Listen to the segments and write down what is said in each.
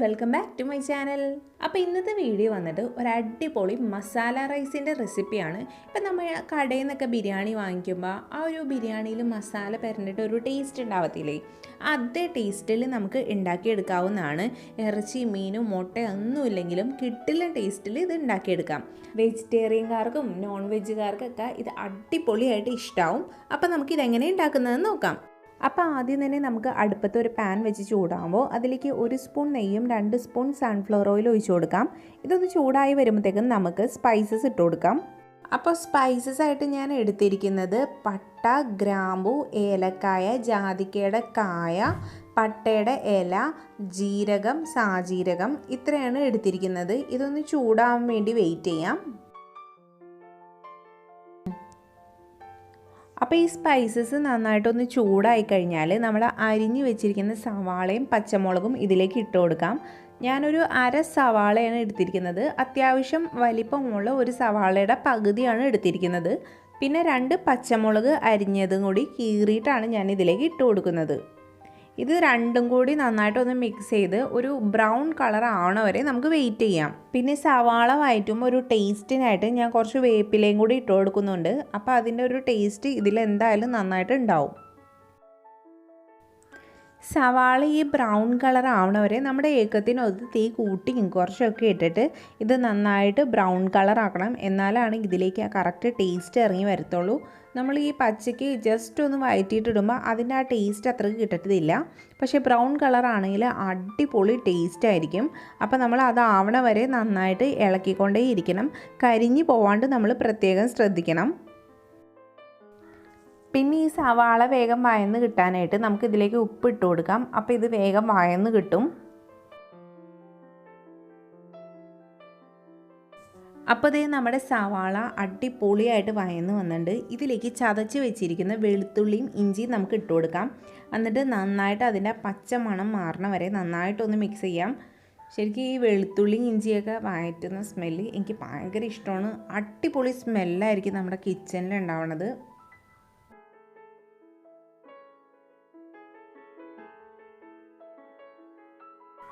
Welcome back to my channel. അപ്പോൾ ഇന്നത്തെ video വന്നിട്ട് ഒരു അടിപൊളി മസാല റൈസിൻ്റെ റെസിപ്പിയാണ്. ഇപ്പം നമ്മൾ കടയിൽ നിന്നൊക്കെ ബിരിയാണി വാങ്ങിക്കുമ്പോൾ ആ ഒരു ബിരിയാണിയിൽ മസാല പരന്നിട്ട് ഒരു ടേസ്റ്റ് ഉണ്ടാവത്തില്ലേ, അതേ ടേസ്റ്റിൽ നമുക്ക് ഉണ്ടാക്കിയെടുക്കാവുന്നതാണ്. ഇറച്ചി മീനും മുട്ടയൊന്നുമില്ലെങ്കിലും കിട്ടില്ല ടേസ്റ്റിൽ ഇത് ഉണ്ടാക്കിയെടുക്കാം. വെജിറ്റേറിയൻകാർക്കും നോൺ വെജുകാർക്കൊക്കെ ഇത് അടിപൊളിയായിട്ട് ഇഷ്ടമാവും. അപ്പോൾ നമുക്കിതെങ്ങനെ ഉണ്ടാക്കുന്നതെന്ന് നോക്കാം. അപ്പോൾ ആദ്യം തന്നെ നമുക്ക് അടുപ്പത്ത് ഒരു പാൻ വെച്ച് ചൂടാകുമ്പോൾ അതിലേക്ക് 1 സ്പൂൺ നെയ്യും 2 സ്പൂൺ സൺഫ്ലവർ ഓയിൽ ഒഴിച്ചു കൊടുക്കാം. ഇതൊന്ന് ചൂടായി വരുമ്പോഴത്തേക്കും നമുക്ക് സ്പൈസസ് ഇട്ട് കൊടുക്കാം. അപ്പോൾ സ്പൈസസ് ആയിട്ട് ഞാൻ എടുത്തിരിക്കുന്നത് പട്ട, ഗ്രാമ്പു, ഏലക്കായ, ജാതിക്കയുടെ കായ, പട്ടയുടെ ഇല, ജീരകം, സാജീരകം ഇത്രയാണ് എടുത്തിരിക്കുന്നത്. ഇതൊന്ന് ചൂടാവാൻ വേണ്ടി വെയിറ്റ് ചെയ്യാം. അപ്പോൾ ഈ സ്പൈസസ് നന്നായിട്ടൊന്ന് ചൂടായി കഴിഞ്ഞാൽ നമ്മൾ അരിഞ്ഞു വെച്ചിരിക്കുന്ന സവാളയും പച്ചമുളകും ഇതിലേക്ക് ഇട്ട് കൊടുക്കാം. ഞാനൊരു അര സവാളയാണ് എടുത്തിരിക്കുന്നത്. അത്യാവശ്യം വലിപ്പമുള്ള ഒരു സവാളയുടെ പകുതിയാണ് എടുത്തിരിക്കുന്നത്. പിന്നെ 2 പച്ചമുളക് അരിഞ്ഞതും കൂടി കീറിയിട്ടാണ് ഞാൻ ഇതിലേക്ക് ഇട്ട് കൊടുക്കുന്നത്. ഇത് രണ്ടും കൂടി നന്നായിട്ടൊന്ന് മിക്സ് ചെയ്ത് ഒരു ബ്രൗൺ കളർ ആവണ വരെ നമുക്ക് വെയിറ്റ് ചെയ്യാം. പിന്നെ സവാള വഴറ്റുമ്പോൾ ഒരു ടേസ്റ്റിനായിട്ട് ഞാൻ കുറച്ച് വേപ്പിലയും കൂടി ഇട്ട് കൊടുക്കുന്നുണ്ട്. അപ്പോൾ അതിൻ്റെ ഒരു ടേസ്റ്റ് ഇതിലെന്തായാലും നന്നായിട്ട് ഉണ്ടാവും. സവാള ഈ ബ്രൗൺ കളർ ആവണ വരെ നമ്മുടെ ഏക്കത്തിനൊത്ത് തീ കൂട്ടി കുറച്ചൊക്കെ ഇട്ടിട്ട് ഇത് നന്നായിട്ട് ബ്രൗൺ കളർ ആക്കണം. എന്നാലാണ് ഇതിലേക്ക് ആ കറക്റ്റ് ടേസ്റ്റ് ഇറങ്ങി വരത്തുള്ളൂ. നമ്മൾ ഈ പച്ചയ്ക്ക് ജസ്റ്റ് ഒന്ന് വഴറ്റിയിട്ടിടുമ്പോൾ അതിൻ്റെ ആ ടേസ്റ്റ് അത്രയ്ക്ക് കിട്ടത്തില്ല. പക്ഷേ ബ്രൗൺ കളർ ആണെങ്കിൽ അടിപൊളി ടേസ്റ്റ് ആയിരിക്കും. അപ്പോൾ നമ്മൾ അതാവണ വരെ നന്നായിട്ട് ഇളക്കിക്കൊണ്ടേ ഇരിക്കണം. കരിഞ്ഞു പോവാണ്ട് നമ്മൾ പ്രത്യേകം ശ്രദ്ധിക്കണം. പിന്നെ ഈ സവാള വേഗം വഴന്ന് കിട്ടാനായിട്ട് നമുക്ക് ഇതിലേക്ക് ഉപ്പ് ഇട്ട് കൊടുക്കാം. അപ്പോൾ ഇത് വേഗം വഴന്ന് കിട്ടും. അപ്പോൾ ഇതേ നമ്മുടെ സവാള അടിപൊളിയായിട്ട് വഴന്ന് വന്നിട്ടുണ്ട്. ഇതിലേക്ക് ചതച്ച് വെച്ചിരിക്കുന്ന വെളുത്തുള്ളിയും ഇഞ്ചിയും നമുക്ക് ഇട്ട് കൊടുക്കാം. എന്നിട്ട് നന്നായിട്ട് അതിൻ്റെ പച്ച മണം മാറണ വരെ നന്നായിട്ടൊന്ന് മിക്സ് ചെയ്യാം. ശരിക്കും ഈ വെളുത്തുള്ളിയും ഇഞ്ചിയൊക്കെ വഴറ്റുന്ന സ്മെല്ല് എനിക്ക് ഭയങ്കര ഇഷ്ടമാണ്. അടിപൊളി സ്മെല്ലായിരിക്കും നമ്മുടെ കിച്ചണിൽ ഉണ്ടാവുന്നത്.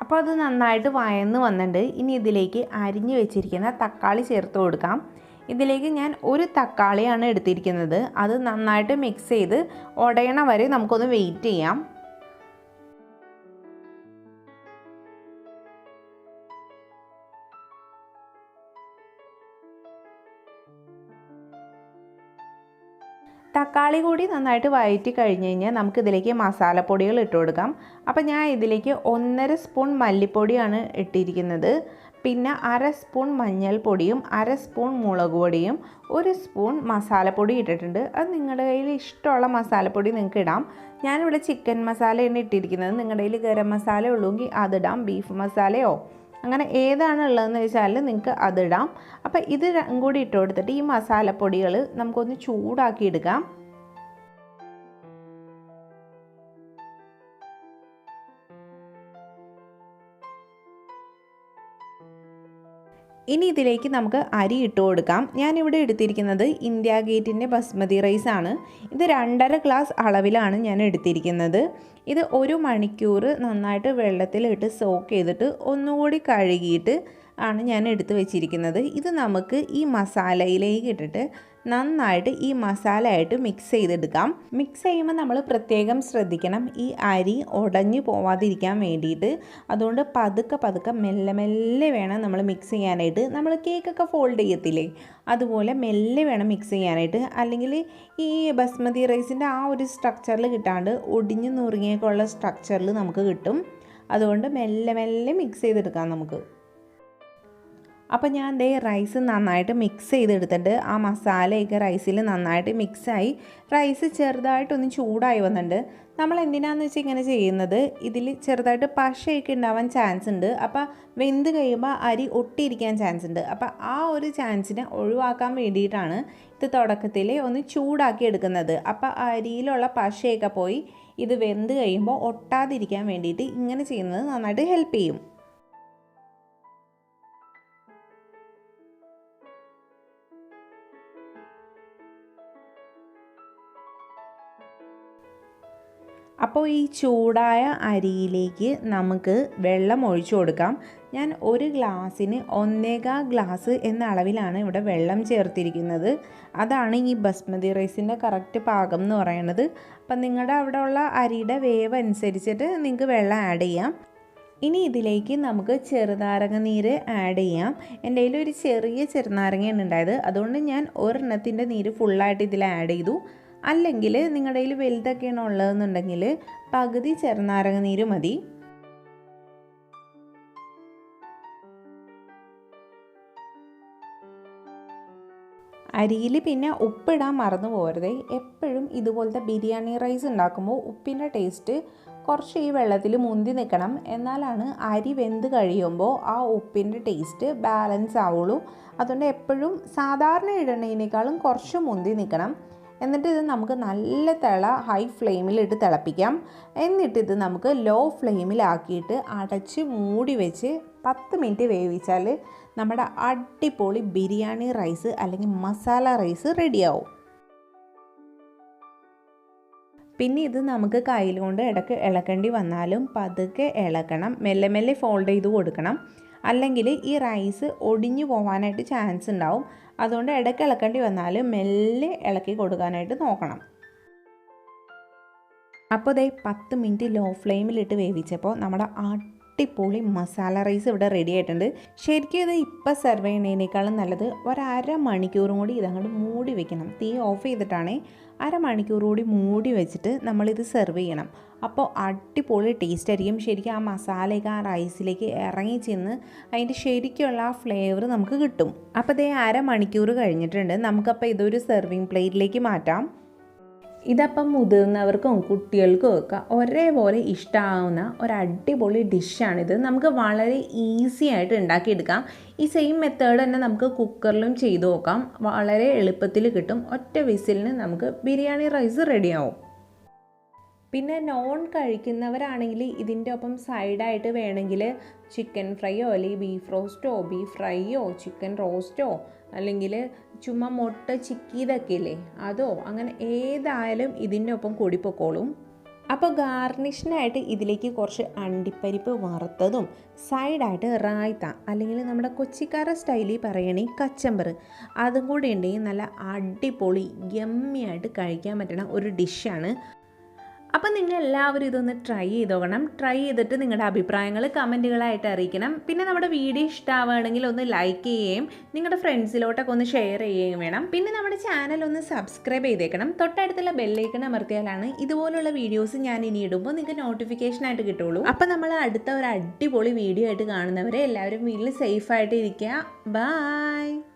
അപ്പോൾ അത് നന്നായിട്ട് വഴന്ന് വന്നിട്ടുണ്ട്. ഇനി ഇതിലേക്ക് അരിഞ്ഞു വെച്ചിരിക്കുന്ന തക്കാളി ചേർത്ത് കൊടുക്കാം. ഇതിലേക്ക് ഞാൻ ഒരു തക്കാളിയാണ് എടുത്തിരിക്കുന്നത്. അത് നന്നായിട്ട് മിക്സ് ചെയ്ത് ഉടയണ വരെ നമുക്കൊന്ന് വെയിറ്റ് ചെയ്യാം. തക്കാളി കൂടി നന്നായിട്ട് വഴറ്റി കഴിഞ്ഞ് കഴിഞ്ഞാൽ നമുക്കിതിലേക്ക് മസാലപ്പൊടികൾ ഇട്ട് കൊടുക്കാം. അപ്പോൾ ഞാൻ ഇതിലേക്ക് 1.5 സ്പൂൺ മല്ലിപ്പൊടിയാണ് ഇട്ടിരിക്കുന്നത്. പിന്നെ 1/2 സ്പൂൺ മഞ്ഞൾപ്പൊടിയും 1/2 സ്പൂൺ മുളക് പൊടിയും 1 സ്പൂൺ മസാലപ്പൊടി ഇട്ടിട്ടുണ്ട്. അത് നിങ്ങളുടെ കയ്യിൽ ഇഷ്ടമുള്ള മസാലപ്പൊടി നിങ്ങൾക്ക് ഇടാം. ഞാനിവിടെ ചിക്കൻ മസാലയാണ് ഇട്ടിരിക്കുന്നത്. നിങ്ങളുടെ കയ്യിൽ ഗരം മസാല ഉള്ളെങ്കിൽ അതിടാം. ബീഫ് മസാലയോ അങ്ങനെ ഏതാണ് ഉള്ളതെന്ന് വെച്ചാൽ നിങ്ങൾക്ക് അതിടാം. അപ്പോൾ ഇത് കൂടി ഇട്ട് കൊടുത്തിട്ട് ഈ മസാലപ്പൊടികൾ നമുക്കൊന്ന് ചൂടാക്കി എടുക്കാം. ഇനി ഇതിലേക്ക് നമുക്ക് അരി ഇട്ട് കൊടുക്കാം. ഞാനിവിടെ എടുത്തിരിക്കുന്നത് ഇന്ത്യ ഗേറ്റിൻ്റെ ബസ്മതി റൈസാണ്. ഇത് 2.5 ഗ്ലാസ് അളവിലാണ് ഞാൻ എടുത്തിരിക്കുന്നത്. ഇത് 1 മണിക്കൂർ നന്നായിട്ട് വെള്ളത്തിലിട്ട് സോക്ക് ചെയ്തിട്ട് ഒന്നുകൂടി കഴുകിയിട്ട് ആണ് ഞാൻ എടുത്ത് വെച്ചിരിക്കുന്നത്. ഇത് നമുക്ക് ഈ മസാലയിലേക്ക് ഇട്ടിട്ട് നന്നായിട്ട് ഈ മസാലയായിട്ട് മിക്സ് ചെയ്തെടുക്കാം. മിക്സ് ചെയ്യുമ്പോൾ നമ്മൾ പ്രത്യേകം ശ്രദ്ധിക്കണം, ഈ അരി ഉടഞ്ഞു പോവാതിരിക്കാൻ വേണ്ടിയിട്ട്. അതുകൊണ്ട് പതുക്കെ മെല്ലെ മെല്ലെ വേണം നമ്മൾ മിക്സ് ചെയ്യാനായിട്ട്. നമ്മൾ കേക്കൊക്കെ ഫോൾഡ് ചെയ്യത്തില്ലേ, അതുപോലെ മെല്ലെ വേണം മിക്സ് ചെയ്യാനായിട്ട്. അല്ലെങ്കിൽ ഈ ബസ്മതി റൈസിൻ്റെ ആ ഒരു സ്ട്രക്ചറിൽ കിട്ടാണ്ട് ഒടിഞ്ഞു നുറുങ്ങിയൊക്കെയുള്ള സ്ട്രക്ചറിൽ നമുക്ക് കിട്ടും. അതുകൊണ്ട് മെല്ലെ മെല്ലെ മിക്സ് ചെയ്തെടുക്കാം നമുക്ക്. അപ്പോൾ ഞാൻ ദേ റൈസ് നന്നായിട്ട് മിക്സ് ചെയ്തെടുത്തിട്ട് ആ മസാലയൊക്കെ റൈസിൽ നന്നായിട്ട് മിക്സായി റൈസ് ചെറുതായിട്ടൊന്ന് ചൂടായി വന്നിട്ടുണ്ട്. നമ്മൾ എന്തിനാന്ന് വെച്ചാൽ ഇങ്ങനെ ചെയ്യുന്നത്, ഇതിൽ ചെറുതായിട്ട് പശയൊക്കെ ഉണ്ടാവാൻ ചാൻസ് ഉണ്ട്. അപ്പോൾ വെന്ത് കഴിയുമ്പോൾ അരി ഒട്ടിയിരിക്കാൻ ചാൻസ് ഉണ്ട്. അപ്പോൾ ആ ഒരു ചാൻസിനെ ഒഴിവാക്കാൻ വേണ്ടിയിട്ടാണ് ഇത് തുടക്കത്തിൽ ഒന്ന് ചൂടാക്കി എടുക്കുന്നത്. അപ്പോൾ അരിയിലുള്ള പശയൊക്കെ പോയി ഇത് വെന്ത് കഴിയുമ്പോൾ ഒട്ടാതിരിക്കാൻ വേണ്ടിയിട്ട് ഇങ്ങനെ ചെയ്യുന്നത് നന്നായിട്ട് ഹെൽപ്പ് ചെയ്യും. അപ്പോൾ ഈ ചൂടായ അരിയിലേക്ക് നമുക്ക് വെള്ളം ഒഴിച്ചു കൊടുക്കാം. ഞാൻ ഒരു ഗ്ലാസ്സിന് 1.25 ഗ്ലാസ് എന്ന അളവിലാണ് ഇവിടെ വെള്ളം ചേർത്തിരിക്കുന്നത്. അതാണ് ഈ ബസ്മതി റൈസിൻ്റെ കറക്റ്റ് പാകം എന്ന് പറയുന്നത്. അപ്പം നിങ്ങളുടെ അവിടെ ഉള്ള അരിയുടെ വേവ് അനുസരിച്ചിട്ട് നിങ്ങൾക്ക് വെള്ളം ആഡ് ചെയ്യാം. ഇനി ഇതിലേക്ക് നമുക്ക് ചെറുനാരങ്ങ നീര് ആഡ് ചെയ്യാം. എൻ്റെ കയ്യിൽ ഒരു ചെറിയ ചെറുനാരങ്ങയാണ് ഉണ്ടായത്, അതുകൊണ്ട് ഞാൻ ഒരെണ്ണത്തിൻ്റെ നീര് ഫുള്ളായിട്ട് ഇതിൽ ആഡ് ചെയ്തു. അല്ലെങ്കിൽ നിങ്ങളുടെ കയ്യിൽ വലുതൊക്കെയാണ് ഉള്ളതെന്നുണ്ടെങ്കിൽ പകുതി ചെറുനാരങ്ങ നീര് മതി. അരിയിൽ പിന്നെ ഉപ്പിടാൻ മറന്നു പോകരുതേ. എപ്പോഴും ഇതുപോലത്തെ ബിരിയാണി റൈസ് ഉണ്ടാക്കുമ്പോൾ ഉപ്പിൻ്റെ ടേസ്റ്റ് കുറച്ച് ഈ വെള്ളത്തിൽ മുന്തി നിൽക്കണം. എന്നാലാണ് അരി വെന്ത് കഴിയുമ്പോൾ ആ ഉപ്പിൻ്റെ ടേസ്റ്റ് ബാലൻസ് ആവുള്ളൂ. അതുകൊണ്ട് എപ്പോഴും സാധാരണ ഇടുന്നതിനേക്കാളും കുറച്ച് മുന്തി നിൽക്കണം. എന്നിട്ട് ഇത് നമുക്ക് നല്ല ഹൈ ഫ്ലെയിമിലിട്ട് തിളപ്പിക്കാം. എന്നിട്ടിത് നമുക്ക് ലോ ഫ്ലെയിമിലാക്കിയിട്ട് അടച്ച് മൂടി വെച്ച് 10 മിനിറ്റ് വേവിച്ചാൽ നമ്മുടെ അടിപൊളി ബിരിയാണി റൈസ് അല്ലെങ്കിൽ മസാല റൈസ് റെഡിയാവും. പിന്നെ ഇത് നമുക്ക് കയ്യിൽ കൊണ്ട് ഇടയ്ക്ക് ഇളക്കേണ്ടി വന്നാലും പതുക്കെ ഇളക്കണം. മെല്ലെ മെല്ലെ ഫോൾഡ് ചെയ്ത് കൊടുക്കണം. അല്ലെങ്കിൽ ഈ റൈസ് ഒടിഞ്ഞു പോകാനായിട്ട് ചാൻസ് ഉണ്ടാവും. അതുകൊണ്ട് ഇടയ്ക്ക് ഇളക്കേണ്ടി വന്നാൽ മെല്ലെ ഇളക്കി കൊടുക്കാനായിട്ട് നോക്കണം. അപ്പോൾ ദേ 10 മിനിറ്റ് ലോ ഫ്ലെയിമിലിട്ട് വേവിച്ചപ്പോൾ നമ്മുടെ അടിപൊളി മസാല റൈസ് ഇവിടെ റെഡി ആയിട്ടുണ്ട്. ശരിക്കും ഇത് ഇപ്പോൾ സെർവ് ചെയ്യുന്നതിനേക്കാളും നല്ലത് ഒരു മണിക്കൂറും കൂടി ഇതങ്ങോട്ട് മൂടി വെക്കണം. തീ ഓഫ് ചെയ്തിട്ടാണ് അരമണിക്കൂർ കൂടി മൂടി വെച്ചിട്ട് നമ്മളിത് സെർവ് ചെയ്യണം. അപ്പോൾ അടിപൊളി ടേസ്റ്റ് ആയിരിക്കും. ശരിക്കും ആ മസാലയൊക്കെ ആ റൈസിലേക്ക് ഇറങ്ങി ചെന്ന് അതിൻ്റെ ശരിക്കുള്ള ആ ഫ്ലേവർ നമുക്ക് കിട്ടും. അപ്പോൾ ഇതേ അരമണിക്കൂർ കഴിഞ്ഞിട്ടുണ്ട്. നമുക്കപ്പോൾ ഇതൊരു സെർവിങ് പ്ലേറ്റിലേക്ക് മാറ്റാം. ഇതപ്പം മുതിർന്നവർക്കും കുട്ടികൾക്കും ഒക്കെ ഒരേപോലെ ഇഷ്ടമാവുന്ന ഒരു അടിപൊളി ഡിഷാണിത്. നമുക്ക് വളരെ ഈസി ആയിട്ട് ഉണ്ടാക്കിയെടുക്കാം. ഈ സെയിം മെത്തേഡ് തന്നെ നമുക്ക് കുക്കറിലും ചെയ്ത് നോക്കാം. വളരെ എളുപ്പത്തിൽ കിട്ടും. ഒറ്റ വിസിലിന് നമുക്ക് ബിരിയാണി റൈസ് റെഡിയാവും. പിന്നെ നോൺ കഴിക്കുന്നവരാണെങ്കിൽ ഇതിൻ്റെ ഒപ്പം സൈഡായിട്ട് വേണമെങ്കിൽ ചിക്കൻ ഫ്രൈയോ അല്ലെങ്കിൽ ബീഫ് റോസ്റ്റോ ബീഫ് ഫ്രൈയോ ചിക്കൻ റോസ്റ്റോ അല്ലെങ്കിൽ ചുമ്മാ മുട്ട ചിക്കിയതൊക്കെ ഇല്ലേ അതോ അങ്ങനെ ഏതായാലും ഇതിൻ്റെ ഒപ്പം കൂടി പൊക്കോളും. അപ്പോൾ ഗാർണിഷിനായിട്ട് ഇതിലേക്ക് കുറച്ച് അണ്ടിപ്പരിപ്പ് വറുത്തതും സൈഡായിട്ട് റായ്ത്ത അല്ലെങ്കിൽ നമ്മുടെ കൊച്ചിക്കാര സ്റ്റൈലിൽ പറയുകയാണെങ്കിൽ കച്ചമ്പർ അതും കൂടി ഉണ്ടെങ്കിൽ നല്ല അടിപൊളി യമ്മിയായിട്ട് കഴിക്കാൻ പറ്റുന്ന ഒരു ഡിഷാണ്. അപ്പം നിങ്ങൾ എല്ലാവരും ഇതൊന്ന് ട്രൈ ചെയ്ത് നോക്കണം. ട്രൈ ചെയ്തിട്ട് നിങ്ങളുടെ അഭിപ്രായങ്ങൾ കമൻറ്റുകളായിട്ട് അറിയിക്കണം. പിന്നെ നമ്മുടെ വീഡിയോ ഇഷ്ടമാവുകയാണെങ്കിൽ ഒന്ന് ലൈക്ക് ചെയ്യുകയും നിങ്ങളുടെ ഫ്രണ്ട്സിലോട്ടൊക്കെ ഒന്ന് ഷെയർ ചെയ്യുകയും വേണം. പിന്നെ നമ്മുടെ ചാനൽ ഒന്ന് സബ്സ്ക്രൈബ് ചെയ്തേക്കണം. തൊട്ടടുത്തുള്ള ബെല്ലൈക്കൺ അമർത്തിയാലാണ് ഇതുപോലുള്ള വീഡിയോസ് ഞാൻ ഇനി ഇടുമ്പോൾ നിങ്ങൾക്ക് നോട്ടിഫിക്കേഷനായിട്ട് കിട്ടുള്ളൂ. അപ്പം നമ്മൾ അടുത്ത ഒരു അടിപൊളി വീഡിയോ ആയിട്ട് കാണുന്നവരെ എല്ലാവരും വീട്ടിൽ സേഫായിട്ട് ഇരിക്കുക. ബൈ.